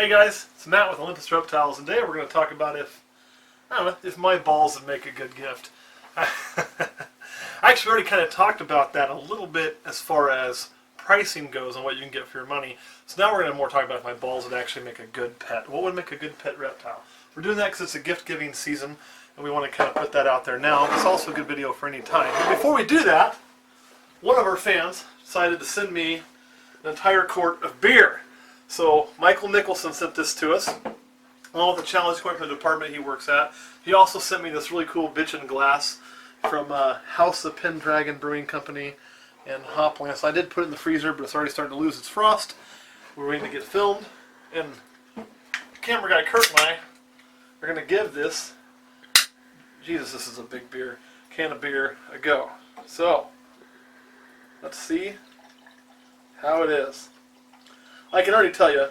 Hey guys, it's Matt with Olympus Reptiles, and today we're going to talk about if my balls would make a good gift. I actually already kind of talked about that a little bit as far as pricing goes and what you can get for your money. So now we're going to more talk about if my balls would actually make a good pet. What would make a good pet reptile? We're doing that because it's a gift-giving season, and we want to kind of put that out there now. It's also a good video for any time. But before we do that, one of our fans decided to send me an entire quart of beer. So Michael Nicholson sent this to us, along with the challenge coin from the department he works at. He also sent me this really cool bitchin' glass from House of Pendragon Brewing Company in Hopland. So I did put it in the freezer, but it's already starting to lose its frost. We're waiting to get filmed, and camera guy Kurt and I are going to give this, Jesus, this is a big beer, can of beer a go. So let's see how it is. I can already tell you,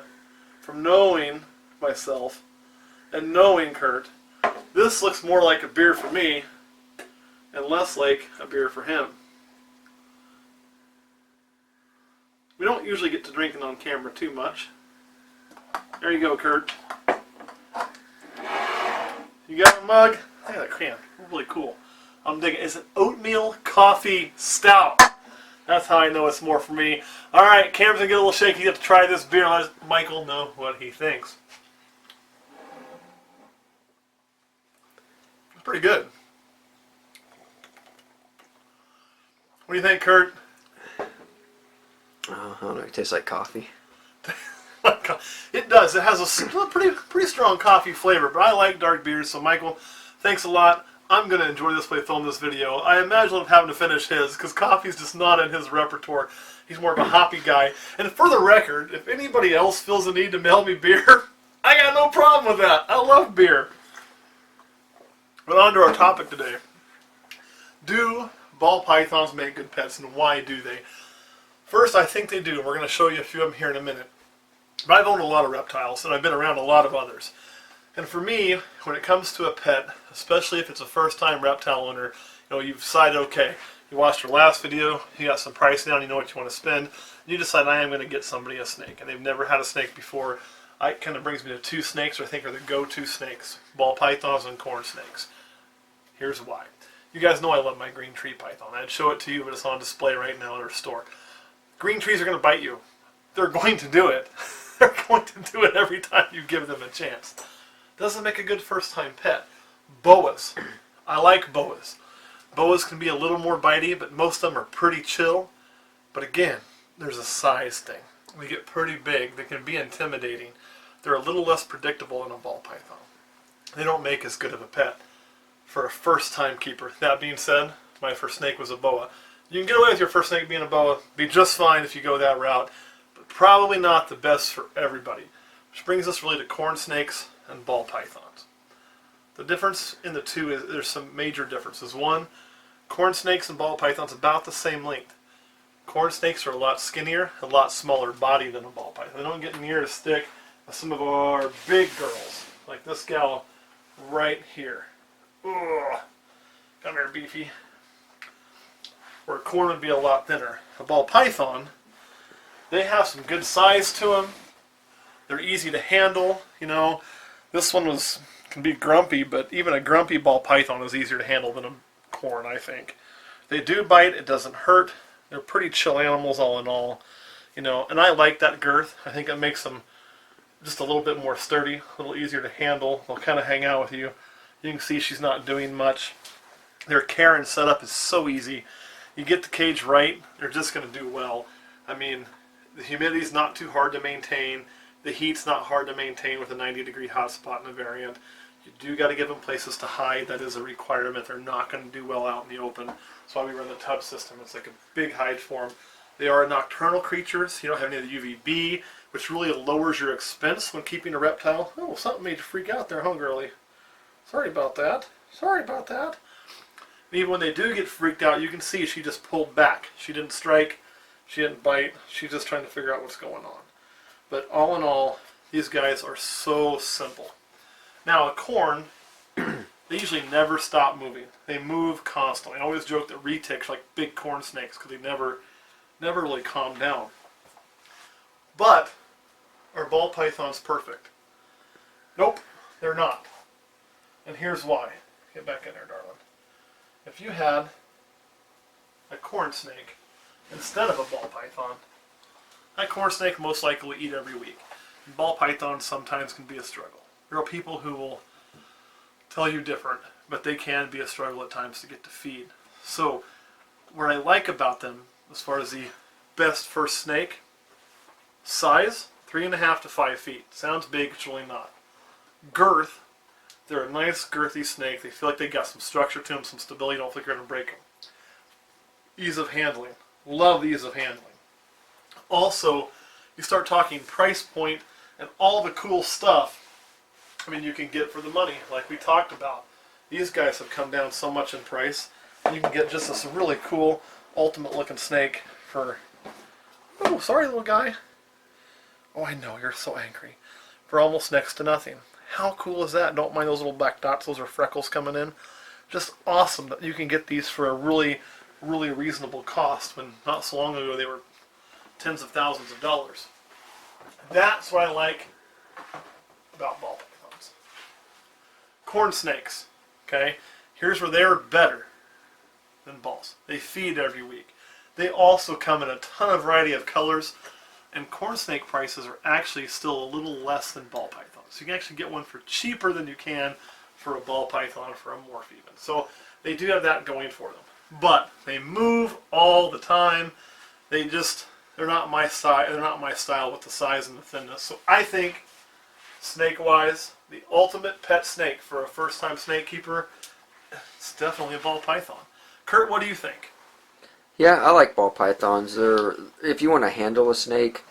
from knowing myself and knowing Kurt, this looks more like a beer for me and less like a beer for him. We don't usually get to drinking on camera too much. There you go, Kurt. You got a mug? Look at that can. Really cool. I'm digging it. It's an oatmeal coffee stout. That's how I know it's more for me. Alright, camera's gonna get a little shaky. You have to try this beer and let Michael know what he thinks. It's pretty good. What do you think, Kurt? I don't know, it tastes like coffee. It does. It has a pretty strong coffee flavor, but I like dark beers, so Michael, thanks a lot. I'm going to enjoy this way film this video. I imagine him having to finish his, because coffee's just not in his repertoire. He's more of a hoppy guy. And for the record, if anybody else feels the need to mail me beer, I got no problem with that. I love beer. But on to our topic today. Do ball pythons make good pets, and why do they? First, I think they do. We're going to show you a few of them here in a minute. But I've owned a lot of reptiles, and I've been around a lot of others. And for me, when it comes to a pet, especially if it's a first-time reptile owner, you've decided, okay, you watched your last video, you got some price down, you know what you want to spend, you decide I am going to get somebody a snake, and they've never had a snake before. It kind of brings me to two snakes, I think, are the go-to snakes, ball pythons and corn snakes. Here's why. You guys know I love my green tree python. I'd show it to you, but it's on display right now at our store. Green trees are going to bite you. They're going to do it. They're going to do it every time you give them a chance. Doesn't make a good first-time pet. Boas. I like boas. Boas can be a little more bitey, but most of them are pretty chill. But again, there's a size thing. They get pretty big. They can be intimidating. They're a little less predictable than a ball python. They don't make as good of a pet for a first-time keeper. That being said, my first snake was a boa. You can get away with your first snake being a boa. Be just fine if you go that route. But probably not the best for everybody. Which brings us really to corn snakes and ball pythons. The difference in the two is there's some major differences. One, corn snakes and ball pythons about the same length. Corn snakes are a lot skinnier, a lot smaller body than a ball python. They don't get near as thick as some of our big girls, like this gal right here. Ugh. Come here, beefy. Where corn would be a lot thinner. A ball python, they have some good size to them. They're easy to handle. This one can be grumpy, but even a grumpy ball python is easier to handle than a corn, I think. They do bite, it doesn't hurt. They're pretty chill animals all in all. And I like that girth. I think it makes them just a little bit more sturdy, a little easier to handle. They'll kind of hang out with you. You can see she's not doing much. Their care and setup is so easy. You get the cage right, they're just going to do well. I mean, the humidity's not too hard to maintain. The heat's not hard to maintain with a 90-degree hot spot in a variant. You do got to give them places to hide. That is a requirement. They're not going to do well out in the open. That's why we run the tub system. It's like a big hide for them. They are nocturnal creatures. You don't have any of the UVB, which really lowers your expense when keeping a reptile. Oh, something made you freak out there, huh, girly? Sorry about that. Sorry about that. And even when they do get freaked out, you can see she just pulled back. She didn't strike. She didn't bite. She's just trying to figure out what's going on. But all in all, these guys are so simple. Now, a corn, they usually never stop moving. They move constantly. I always joke that retics are like big corn snakes because they never really calm down. But are ball pythons perfect? Nope, they're not. And here's why. Get back in there, darling. If you had a corn snake instead of a ball python, that corn snake most likely will eat every week. And ball pythons sometimes can be a struggle. There are people who will tell you different, but they can be a struggle at times to get to feed. So what I like about them, as far as the best first snake, size, 3.5 to 5 feet. Sounds big, it's really not. Girth, they're a nice girthy snake. They feel like they got some structure to them, some stability. Don't think you're going to break them. Ease of handling. Love the ease of handling. Also, you start talking price point and all the cool stuff, I mean, you can get for the money, like we talked about. These guys have come down so much in price. You can get just this really cool, ultimate looking snake for, oh, sorry little guy. Oh, I know, you're so angry. For almost next to nothing. How cool is that? Don't mind those little black dots, those are freckles coming in. Just awesome that you can get these for a really, really reasonable cost, when not so long ago they were tens of thousands of dollars. That's what I like about ball pythons. Corn snakes, okay? Here's where they're better than balls. They feed every week. They also come in a ton of variety of colors, and corn snake prices are actually still a little less than ball pythons. So you can actually get one for cheaper than you can for a ball python, for a morph even. So they do have that going for them. But they move all the time. They're not my style. They're not my style with the size and the thinness. So I think, snake-wise, the ultimate pet snake for a first-time snake keeper, it's definitely a ball python. Kurt, what do you think? Yeah, I like ball pythons. They're, if you want to handle a snake,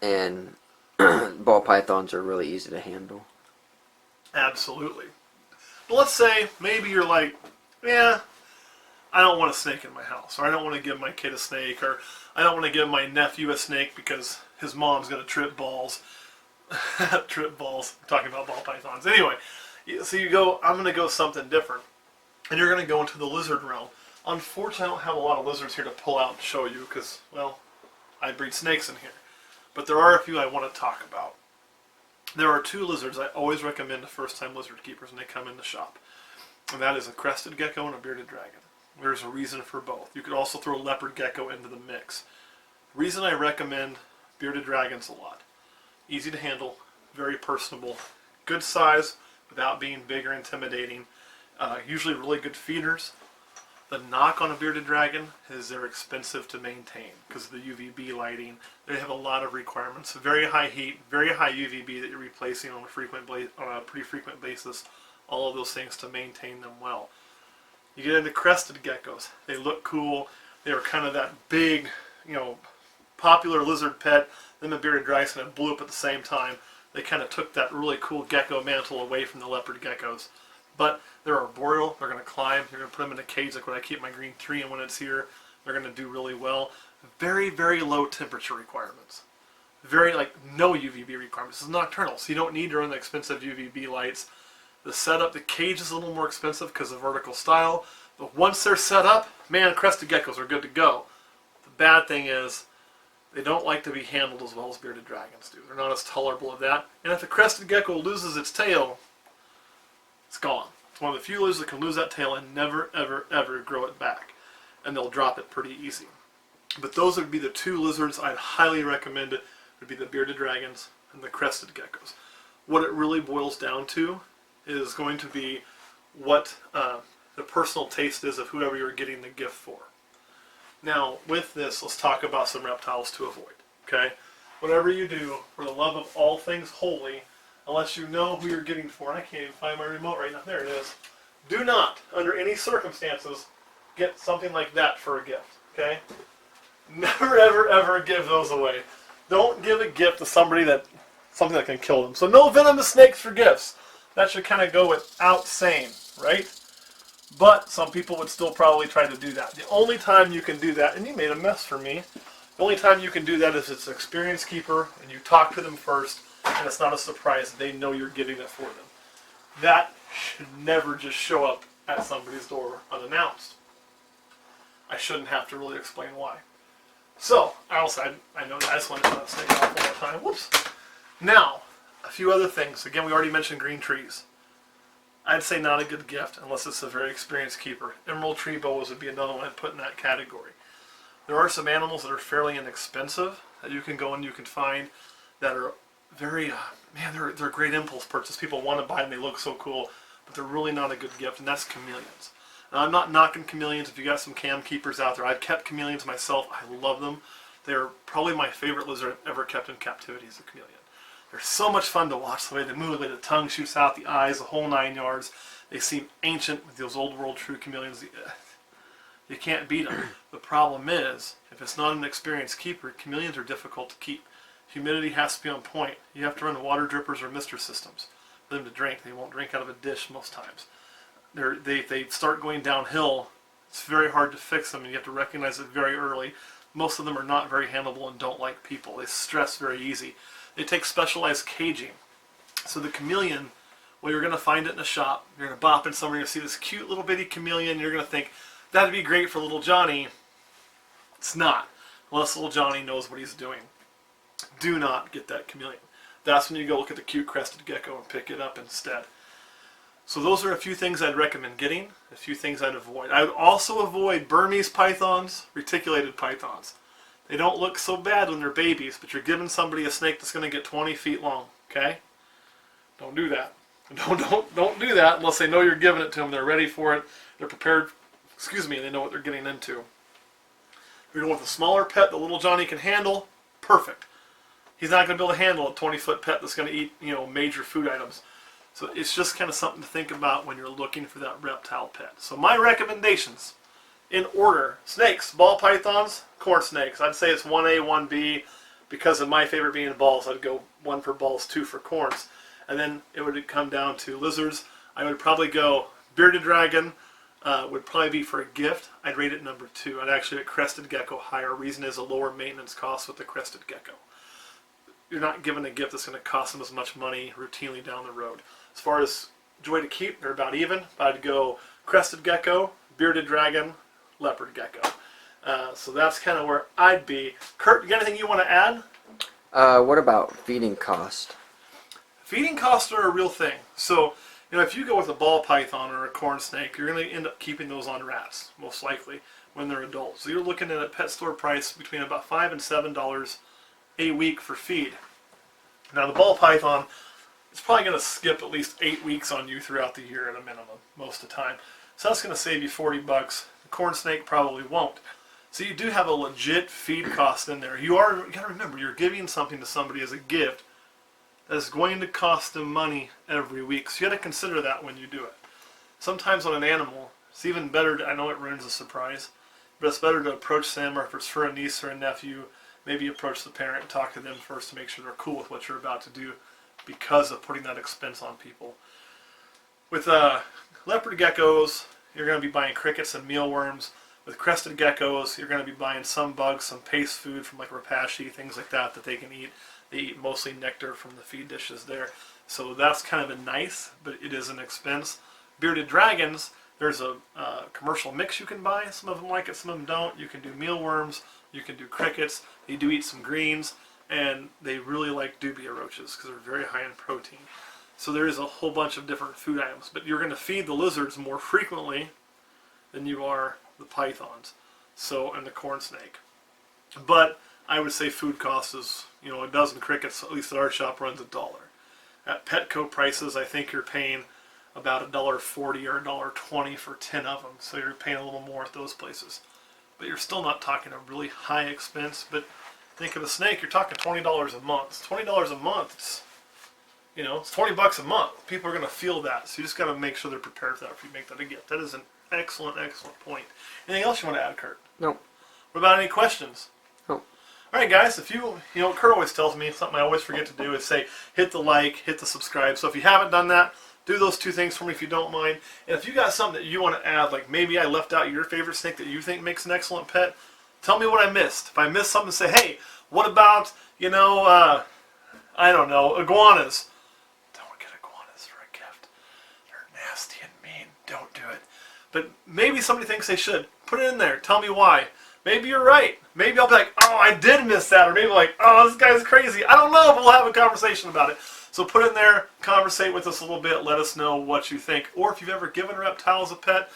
and ball pythons are really easy to handle. Absolutely. But let's say maybe you're like, yeah, I don't want a snake in my house, or I don't want to give my kid a snake, or I don't want to give my nephew a snake because his mom's going to trip balls. Trip balls. I'm talking about ball pythons. Anyway, so you go, I'm going to go something different. And you're going to go into the lizard realm. Unfortunately, I don't have a lot of lizards here to pull out and show you because, well, I breed snakes in here. But there are a few I want to talk about. There are two lizards I always recommend to first-time lizard keepers when they come in the shop. And that is a crested gecko and a bearded dragon. There's a reason for both. You could also throw a leopard gecko into the mix. The reason I recommend bearded dragons a lot. Easy to handle, very personable, good size without being big or intimidating. Usually really good feeders. The knock on a bearded dragon is they're expensive to maintain because of the UVB lighting. They have a lot of requirements. Very high heat, very high UVB that you're replacing on a pretty frequent basis. All of those things to maintain them well. You get into crested geckos. They look cool. They are kind of that big, popular lizard pet. Them and bearded dragons kind of blew up at the same time. They kind of took that really cool gecko mantle away from the leopard geckos. But they're arboreal, they're going to climb, you're going to put them in a cage like when I keep my green tree, and when it's here, they're going to do really well. Very, very low temperature requirements. Very, no UVB requirements. This is nocturnal, so you don't need to run the expensive UVB lights. The setup, the cage is a little more expensive because of vertical style, but once they're set up, man, crested geckos are good to go. The bad thing is, they don't like to be handled as well as bearded dragons do. They're not as tolerable of that. And if the crested gecko loses its tail, it's gone. It's one of the few lizards that can lose that tail and never, ever, ever grow it back. And they'll drop it pretty easy. But those would be the two lizards I'd highly recommend. It would be the bearded dragons and the crested geckos. What it really boils down to is going to be what the personal taste is of whoever you're getting the gift for. Now, with this, let's talk about some reptiles to avoid. Okay? Whatever you do, for the love of all things holy, unless you know who you're getting for, and I can't even find my remote right now. There it is. Do not, under any circumstances, get something like that for a gift. Okay? Never, ever, ever give those away. Don't give a gift to something that can kill them. So no venomous snakes for gifts. That should kind of go without saying, right? But some people would still probably try to do that. The only time you can do that, and you made a mess for me, the only time you can do that is it's an experienced keeper, and you talk to them first, and it's not a surprise. They know you're getting it for them. That should never just show up at somebody's door unannounced. I shouldn't have to really explain why. So, I know that I just want to snake off one more time. Whoops. Now, a few other things. Again, we already mentioned green trees. I'd say not a good gift unless it's a very experienced keeper. Emerald tree boas would be another one I'd put in that category. There are some animals that are fairly inexpensive that you can go and you can find that are very, man, they're a great impulse purchase. People want to buy them, they look so cool, but they're really not a good gift, and that's chameleons. Now, I'm not knocking chameleons. If you got some cam keepers out there, I've kept chameleons myself. I love them. They're probably my favorite lizard I've ever kept in captivity is a chameleon. They're so much fun to watch, the way they move, the way the tongue shoots out, the eyes, the whole 9 yards. They seem ancient with those old world true chameleons. You can't beat them. The problem is, if it's not an experienced keeper, chameleons are difficult to keep. Humidity has to be on point. You have to run water drippers or mister systems for them to drink. They won't drink out of a dish most times. They start going downhill. It's very hard to fix them, and you have to recognize it very early. Most of them are not very handleable and don't like people. They stress very easy. They take specialized caging. So the chameleon, well, you're going to find it in a shop. You're going to bop in somewhere. You're going to see this cute little bitty chameleon. You're going to think, that'd be great for little Johnny. It's not, unless little Johnny knows what he's doing. Do not get that chameleon. That's when you go look at the cute crested gecko and pick it up instead. So those are a few things I'd recommend getting, a few things I'd avoid. I would also avoid Burmese pythons, reticulated pythons. They don't look so bad when they're babies, but you're giving somebody a snake that's going to get 20 feet long, okay? Don't do that. Don't do that unless they know you're giving it to them. They're ready for it. They're prepared, and they know what they're getting into. If you're going with a smaller pet that little Johnny can handle, perfect. He's not going to be able to handle a 20-foot pet that's going to eat, major food items. So it's just kind of something to think about when you're looking for that reptile pet. So my recommendations, in order: snakes, ball pythons, corn snakes. I'd say it's 1A, 1B. Because of my favorite being balls, I'd go 1 for balls, 2 for corns. And then it would come down to lizards. I would probably go bearded dragon, would probably be for a gift. I'd rate it number 2. I'd actually rate crested gecko higher. Reason is a lower maintenance cost with the crested gecko. You're not given a gift that's going to cost them as much money routinely down the road. As far as joy to keep, they're about even. I'd go crested gecko, bearded dragon, leopard gecko. So that's kind of where I'd be. Kurt, you got anything you want to add? What about feeding cost? Feeding costs are a real thing. So, if you go with a ball python or a corn snake, you're going to end up keeping those on rats, most likely, when they're adults. So you're looking at a pet store price between about $5 and $7 a week for feed. Now the ball python, it's probably going to skip at least 8 weeks on you throughout the year at a minimum, most of the time. So that's going to save you $40. The corn snake probably won't. So you do have a legit feed cost in there. You got to remember, you're giving something to somebody as a gift that is going to cost them money every week. So you got to consider that when you do it. Sometimes on an animal, it's even better I know it ruins the surprise, but it's better to approach them, or if it's for a niece or a nephew, maybe approach the parent and talk to them first to make sure they're cool with what you're about to do because of putting that expense on people. With leopard geckos, you're going to be buying crickets and mealworms. With crested geckos, you're going to be buying some bugs, some paste food from like rapashi, things like that they can eat. They eat mostly nectar from the feed dishes there. So that's kind of a nice, but it is an expense. Bearded dragons, there's a commercial mix you can buy. Some of them like it, some of them don't. You can do mealworms, you can do crickets. They do eat some greens, and they really like dubia roaches because they're very high in protein. So there is a whole bunch of different food items, but you're going to feed the lizards more frequently than you are the pythons, and the corn snake. But I would say food cost is, a dozen crickets, at least at our shop, runs $1. At Petco prices, I think you're paying about $1.40 or $1.20 for 10 of them, so you're paying a little more at those places. But you're still not talking a really high expense. But think of a snake, you're talking $20 a month. $20 a month, it's $20 a month. People are going to feel that, so you just got to make sure they're prepared for that if you make that a gift. That is an excellent, excellent point. Anything else you want to add, Kurt? No. What about any questions? No. All right, guys, if Kurt always tells me, something I always forget to do is say, hit the like, hit the subscribe. So if you haven't done that, do those 2 things for me if you don't mind. And if you got something that you want to add, like maybe I left out your favorite snake that you think makes an excellent pet, tell me what I missed. If I missed something, say, hey, what about, I don't know, iguanas? Don't get iguanas for a gift. They're nasty and mean. Don't do it. But maybe somebody thinks they should. Put it in there. Tell me why. maybe you're right. Maybe I'll be like, oh, I did miss that. Or maybe like, oh, this guy's crazy. I don't know, but we'll have a conversation about it. So put it in there, conversate with us a little bit, let us know what you think. Or if you've ever given reptiles a pet,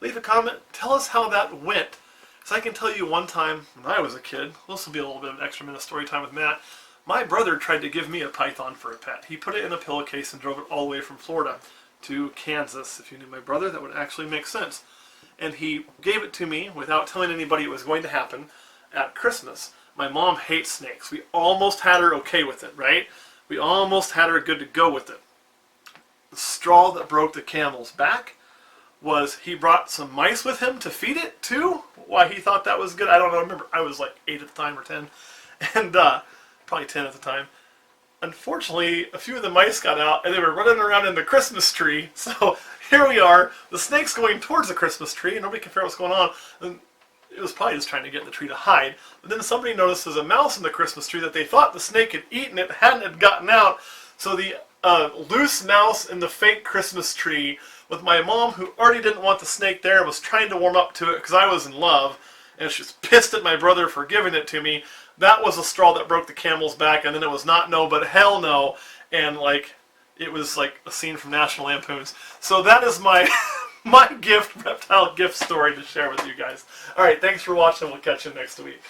leave a comment. Tell us how that went. So I can tell you one time when I was a kid, this will be a little bit of an extra minute story time with Matt, my brother tried to give me a python for a pet. He put it in a pillowcase and drove it all the way from Florida to Kansas. If you knew my brother, that would actually make sense. And he gave it to me without telling anybody it was going to happen at Christmas. My mom hates snakes. We almost had her okay with it, right? We almost had her good to go with it. The straw that broke the camel's back was he brought some mice with him to feed it too. Why he thought that was good, I don't know. I remember I was like 8 at the time or 10, and probably 10 at the time. Unfortunately, a few of the mice got out and they were running around in the Christmas tree. So here we are, the snake's going towards the Christmas tree and nobody can figure out what's going on. And it was probably just trying to get in the tree to hide. But then somebody notices a mouse in the Christmas tree that they thought the snake had eaten it, hadn't gotten out. So the loose mouse in the fake Christmas tree with my mom, who already didn't want the snake there, was trying to warm up to it because I was in love, and she was pissed at my brother for giving it to me. That was a straw that broke the camel's back, and then it was not no, but hell no, and like it was like a scene from National Lampoons. So that is my my reptile gift story to share with you guys. All right, thanks for watching. We'll catch you next week.